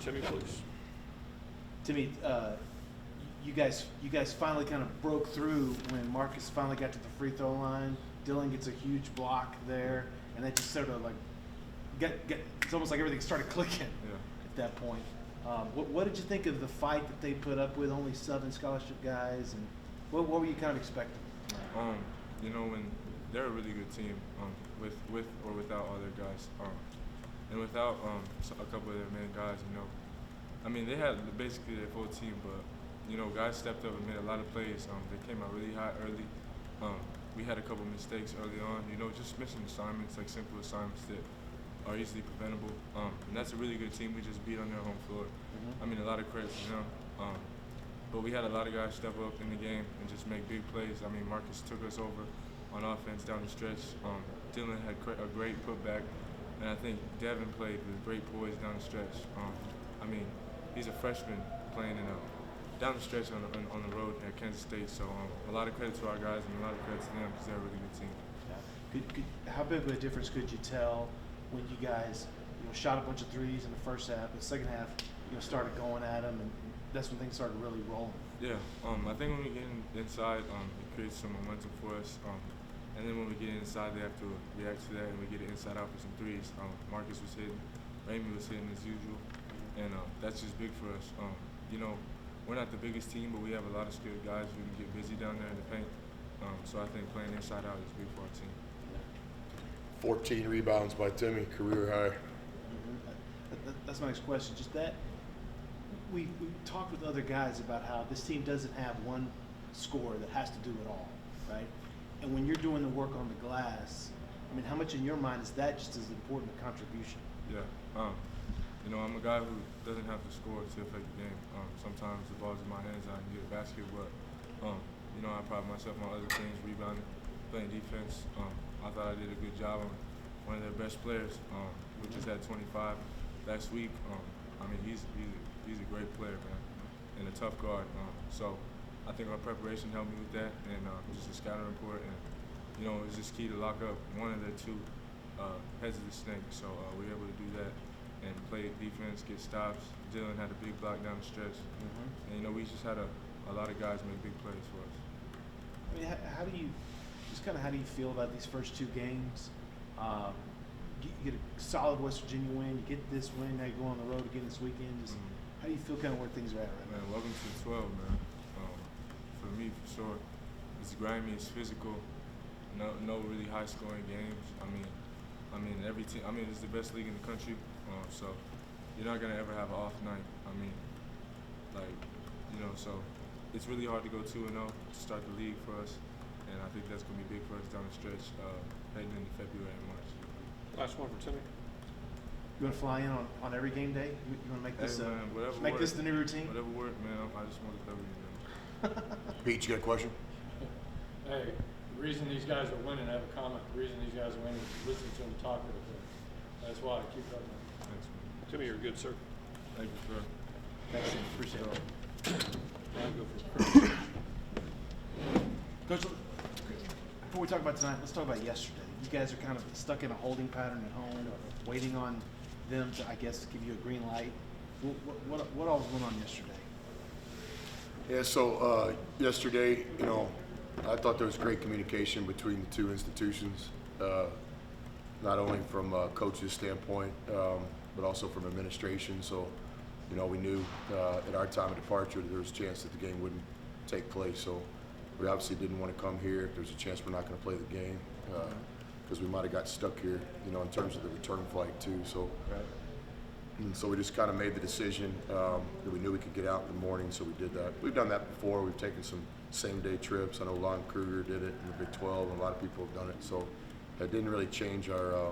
Timmy, please. Timmy, you guys finally kind of broke through when Marcus finally got to the free throw line. Dylan gets a huge block there, and that just sort of like it's almost like everything started clicking at that point. What did you think of the fight that they put up with only 7 scholarship guys, and what were you kind of expecting? When they're a really good team, with or without all their guys, and without a couple of their main guys, they had basically their full team, but guys stepped up and made a lot of plays. They came out really hot early. We had a couple mistakes early on, just missing assignments, like simple assignments that are easily preventable. And that's a really good team we just beat on their home floor. A lot of credit to them. But we had a lot of guys step up in the game and just make big plays. Marcus took us over on offense down the stretch. Dylan had a great putback, and I think Devin played with great poise down the stretch. He's a freshman playing down the stretch on the road at Kansas State. So a lot of credit to our guys and a lot of credit to them because they're a really good team. Yeah. How big of a difference could you tell when you guys shot a bunch of threes in the first half, the second half started going at them, and that's when things started really rolling? Yeah, I think when we get inside, it creates some momentum for us. And then when we get inside, they have to react to that, and we get it inside out for some threes. Marcus was hitting, Ramey was hitting as usual, and that's just big for us. We're not the biggest team, but we have a lot of skilled guys who can get busy down there in the paint. So I think playing inside out is big for our team. 14 rebounds by Timmy, career high. That's my next question. Just that we talked with other guys about how this team doesn't have one scorer that has to do it all, right? And when you're doing the work on the glass, how much in your mind is that just as important a contribution? Yeah. I'm a guy who doesn't have to score to affect the game. Sometimes the ball's in my hands, I can get a basket, but I pride myself on other things, rebounding, playing defense. I thought I did a good job on one of their best players, who just had 25 last week. He's a great player, man, and a tough guard. So I think our preparation helped me with that, and just a scouting report, and it was just key to lock up one of the 2 heads of the snake. So we were able to do that and play defense, get stops. Dylan had a big block down the stretch, and we just had a lot of guys make big plays for us. How do you feel about these first 2 games? You get a solid West Virginia win, you get this win, now you go on the road again this weekend. How do you feel kind of where things are at right now? Man, welcome to the 12, man. For me, for sure, it's grimy, it's physical. No really high-scoring games. Every team. It's the best league in the country. So you're not gonna ever have an off night. So it's really hard to go 2-0 to start the league for us, and I think that's gonna be big for us down the stretch, heading into February and March. Last one for Timmy. You want to fly in on every game day? You want to make this this the new routine? Whatever works, man. I just want to cover you. Pete, you got a question? Hey, the reason these guys are winning, I have a comment. The reason these guys are winning is listen to them talk to them. That's why I keep up. Thanks, man. Timmy, you're good, sir. Thank you, sir. Thanks, Tim. Appreciate it. I'll go for Coach, before we talk about tonight, let's talk about yesterday. You guys are kind of stuck in a holding pattern at home, waiting on them to, I guess, give you a green light. What all was going on yesterday? Yeah, so yesterday, I thought there was great communication between the 2 institutions, not only from a coach's standpoint, but also from administration. So, we knew at our time of departure that there was a chance that the game wouldn't take place. So we obviously didn't want to come here if there's a chance we're not going to play the game, because we might have got stuck here, in terms of the return flight too. So, and so we just kind of made the decision that we knew we could get out in the morning, so we did that. We've done that before. We've taken some same-day trips. I know Lon Kruger did it in the Big 12, and a lot of people have done it. So it didn't really change our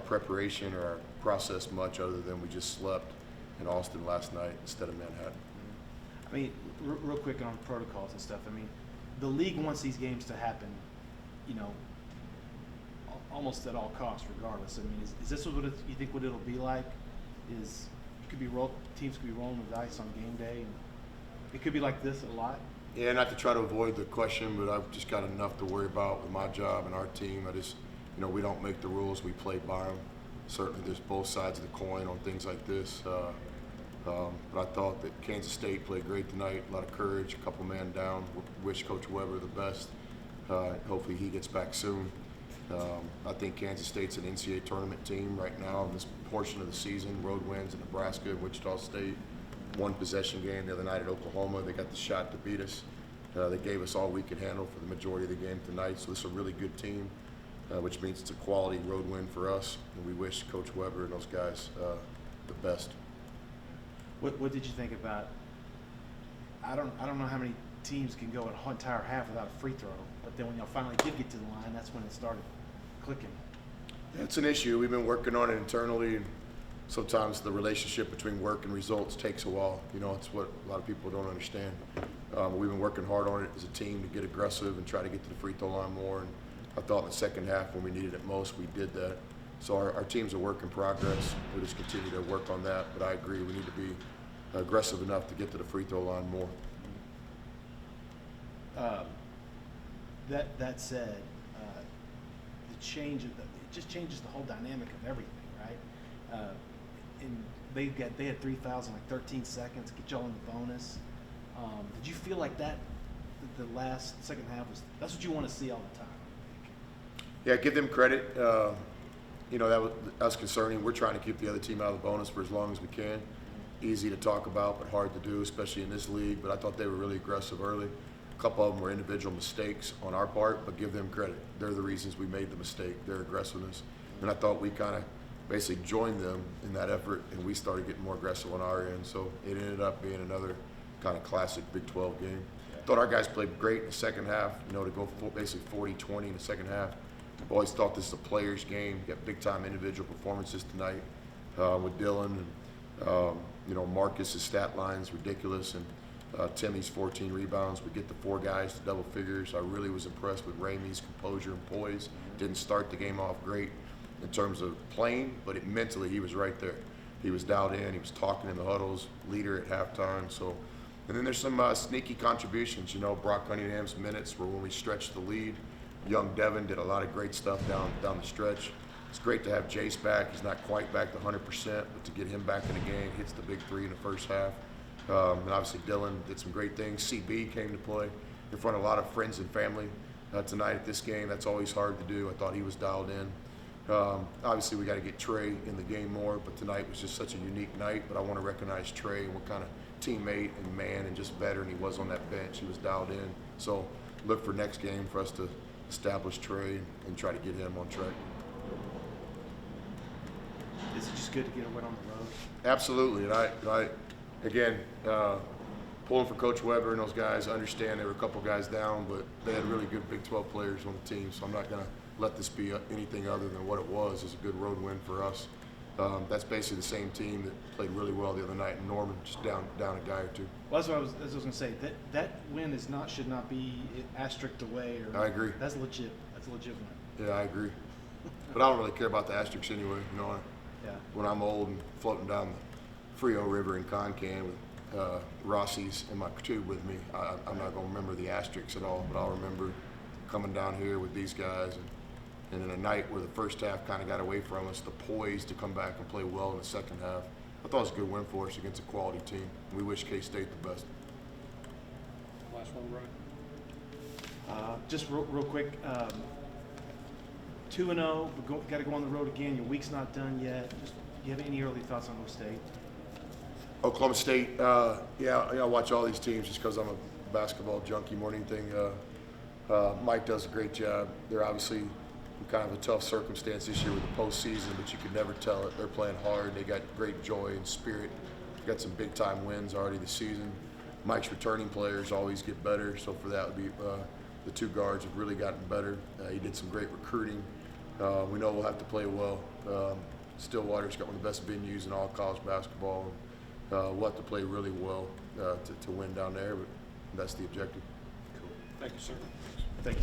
preparation or our process much, other than we just slept in Austin last night instead of Manhattan. Real quick on protocols and stuff. The league wants these games to happen, almost at all costs, regardless. Is this what you think what it'll be like? Is teams could be rolling with dice on game day, and it could be like this a lot? Yeah, not to try to avoid the question, but I've just got enough to worry about with my job and our team. We don't make the rules, we play by them. Certainly there's both sides of the coin on things like this. But I thought that Kansas State played great tonight. A lot of courage, a couple man down. Wish Coach Weber the best. Hopefully he gets back soon. I think Kansas State's an NCAA tournament team right now in this portion of the season. Road wins in Nebraska, Wichita State. One possession game the other night at Oklahoma. They got the shot to beat us. They gave us all we could handle for the majority of the game tonight. So this is a really good team, which means it's a quality road win for us. And we wish Coach Weber and those guys the best. What did you think about? I don't know how many teams can go an entire half without a free throw, but then when y'all finally did get to the line, that's when it started clicking. Yeah, it's an issue. We've been working on it internally, and sometimes the relationship between work and results takes a while. You know, it's what a lot of people don't understand. We've been working hard on it as a team to get aggressive and try to get to the free throw line more. And I thought in the second half, when we needed it most, we did that. So our team's a work in progress. We'll just continue to work on that. But I agree, we need to be aggressive enough to get to the free throw line more. That said, the change of it just changes the whole dynamic of everything, right? And they had 3 fouls in like 13 seconds, get y'all in the bonus. Did you feel like that the last second half that's what you want to see all the time? Yeah, give them credit. You know, that was concerning. We're trying to keep the other team out of the bonus for as long as we can. Easy to talk about, but hard to do, especially in this league. But I thought they were really aggressive early. A couple of them were individual mistakes on our part, but give them credit. They're the reasons we made the mistake, their aggressiveness. And I thought we kind of basically joined them in that effort, and we started getting more aggressive on our end. So it ended up being another kind of classic Big 12 game. I thought our guys played great in the second half, you know, to go basically 40-20 in the second half. I've always thought this is a player's game. You got big-time individual performances tonight with Dylan. And, you know, Marcus's stat line's ridiculous. And Timmy's 14 rebounds. We get the 4 guys to double figures. I really was impressed with Ramey's composure and poise. Didn't start the game off great in terms of playing, but mentally he was right there. He was dialed in. He was talking in the huddles, leader at halftime. So, and then there's some sneaky contributions. You know, Brock Cunningham's minutes were when we stretched the lead. Young Devin did a lot of great stuff down the stretch. It's great to have Jace back. He's not quite back to 100%, but to get him back in the game, hits the big 3 in the first half. And obviously Dylan did some great things. CB came to play in front of a lot of friends and family tonight at this game. That's always hard to do. I thought he was dialed in. Obviously we got to get Trey in the game more, but tonight was just such a unique night. But I want to recognize Trey and what kind of teammate and man and just veteran he was on that bench. He was dialed in. So look for next game for us to establish Trey and try to get him on track. Is it just good to get a win on the road? Absolutely, and I again, pulling for Coach Weber and those guys. I understand there were a couple guys down, but they had really good Big 12 players on the team, so I'm not going to let this be anything other than what it was. It's a good road win for us. That's basically the same team that played really well the other night in Norman, just down a guy or two. Well, that's what I was going to say. That win should not be asterisked away. Or I agree. That's legit. That's a legit win. Yeah, I agree. But I don't really care about the asterisks anyway. You know, Yeah. when I'm old and floating down the Frio River in Concan with Rossi's in my tube with me, I'm not going to remember the asterisks at all, but I'll remember coming down here with these guys and in a night where the first half kind of got away from us, the poise to come back and play well in the second half. I thought it was a good win for us against a quality team. We wish K-State the best. Last one, Brian. Just real quick, 2-0, but got to go on the road again. Your week's not done yet. Just, do you have any early thoughts on Oklahoma State? Oklahoma State, yeah, I watch all these teams just because I'm a basketball junkie more than anything. Mike does a great job. They're obviously in kind of a tough circumstance this year with the postseason, but you could never tell it. They're playing hard. They got great joy and spirit. They got some big-time wins already this season. Mike's returning players always get better, so for that would be the 2 guards have really gotten better. He did some great recruiting. We know we'll have to play well. Stillwater's got one of the best venues in all college basketball. We'll have to play really well to win down there, but that's the objective. Thank you, sir. Thank you.